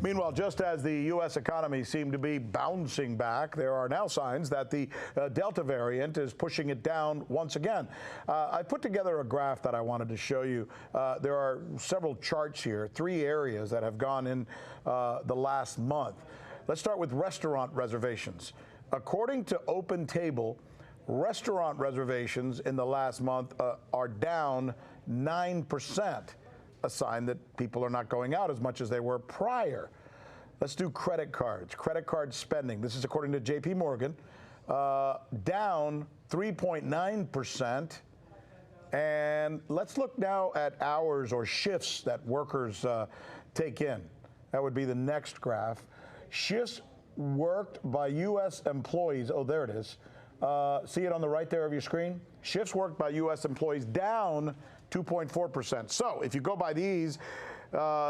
Meanwhile, just as the U.S. economy seemed to be bouncing back, there are now signs that the Delta variant is pushing it down once again. I put together a graph that I wanted to show you. There are several charts here, 3 areas that have gone in the last month. Let's start with restaurant reservations. According to OpenTable, restaurant reservations in the last month are down 9%, a sign that people are not going out as much as they were prior. Let's do credit cards. Credit card spending. This is according to JP Morgan, down 3.9%. And let's look now at hours or shifts that workers take in. That would be the next graph. Shifts worked by U.S. employees. Oh, there it is. See it on the right there of your screen? Shifts worked by U.S. employees down 2.4%. So if you go by these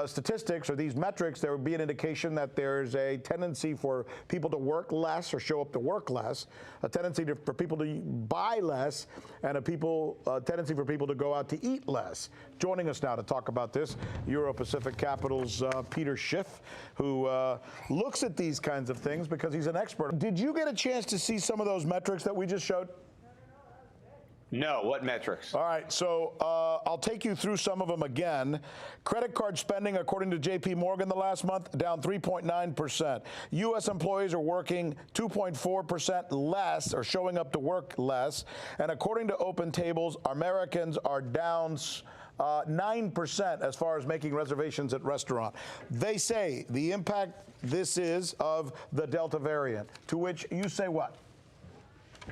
statistics or these metrics, there would be an indication that there's a tendency for people to work less or show up to work less, a tendency for people to buy less, and a tendency for people to go out to eat less. Joining us now to talk about this, Euro-Pacific Capital's Peter Schiff, who looks at these kinds of things because he's an expert. Did you get a chance to see some of those metrics that we just showed? No, what metrics? All right, so I'll take you through some of them again. Credit card spending, according to JP Morgan the last month, down 3.9%. U.S. employees are working 2.4% less or showing up to work less. And according to OpenTable, Americans are down 9% as far as making reservations at restaurant. They say the impact this is of the Delta variant, to which you say what?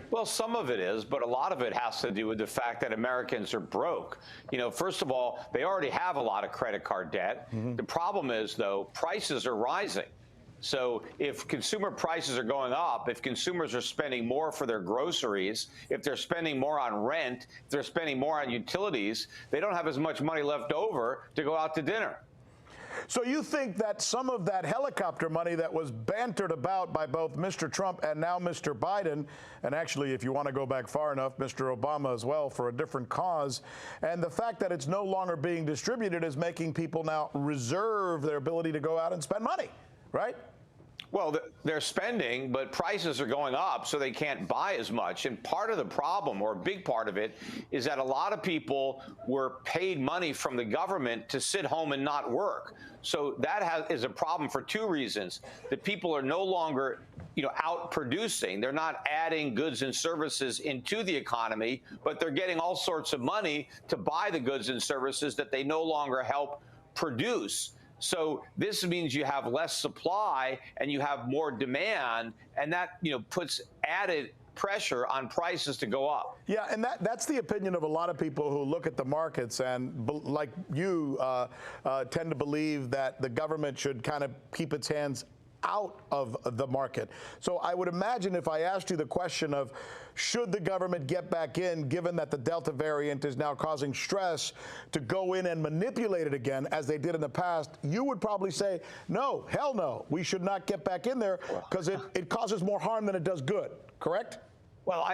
Well, some of it is, but a lot of it has to do with the fact that Americans are broke. You know, first of all, they already have a lot of credit card debt. The problem is, though, prices are rising. So if consumer prices are going up, if consumers are spending more for their groceries, if they're spending more on rent, if they're spending more on utilities, they don't have as much money left over to go out to dinner. So you think that some of that helicopter money that was bantered about by both Mr. Trump and now Mr. Biden, and actually, if you want to go back far enough, Mr. Obama as well for a different cause, and the fact that it's no longer being distributed is making people now reserve their ability to go out and spend money, right? Well, they're spending, but prices are going up, so they can't buy as much. And part of the problem, or a big part of it, is that a lot of people were paid money from the government to sit home and not work. So that is a problem for 2 reasons. That people are no longer, out producing. They're not adding goods and services into the economy, but they're getting all sorts of money to buy the goods and services that they no longer help produce. So this means you have less supply and you have more demand, and that puts added pressure on prices to go up. Yeah, and that's the opinion of a lot of people who look at the markets and, like you, tend to believe that the government should kind of keep its hands out of the market. So I would imagine if I asked you the question of should the government get back in, given that the Delta variant is now causing stress, to go in and manipulate it again as they did in the past, you would probably say, no, hell no, we should not get back in there because it causes more harm than it does good, correct? Well,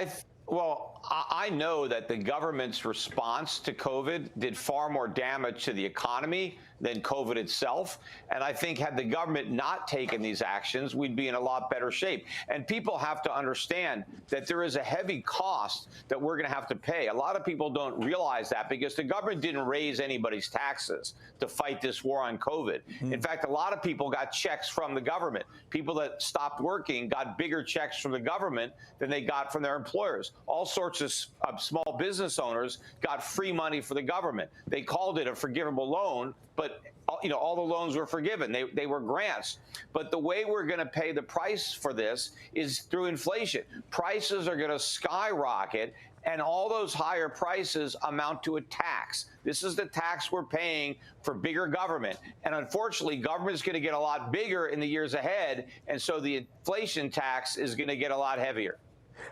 I know that the government's response to COVID did far more damage to the economy than COVID itself. And I think had the government not taken these actions, we'd be in a lot better shape. And people have to understand that there is a heavy cost that we're going to have to pay. A lot of people don't realize that because the government didn't raise anybody's taxes to fight this war on COVID. In fact, a lot of people got checks from the government. People that stopped working got bigger checks from the government than they got from their employers. All sorts of small business owners got free money for the government. They called it a forgivable loan, but all the loans were forgiven. They were grants. But the way we're going to pay the price for this is through inflation. Prices are going to skyrocket, and all those higher prices amount to a tax. This is the tax we're paying for bigger government. And unfortunately, government is going to get a lot bigger in the years ahead, and so the inflation tax is going to get a lot heavier.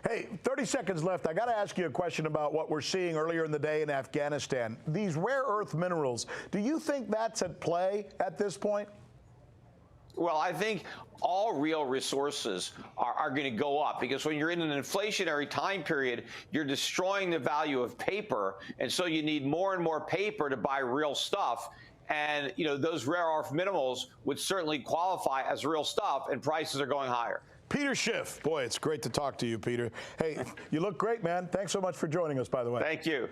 Hey, 30 seconds left. I got to ask you a question about what we're seeing earlier in the day in Afghanistan. These rare earth minerals, do you think that's at play at this point? Well, I think all real resources are going to go up because when you're in an inflationary time period, you're destroying the value of paper. And so you need more and more paper to buy real stuff. And, those rare earth minerals would certainly qualify as real stuff, and prices are going higher. Peter Schiff. Boy, it's great to talk to you, Peter. Hey, you look great, man. Thanks so much for joining us, by the way. Thank you.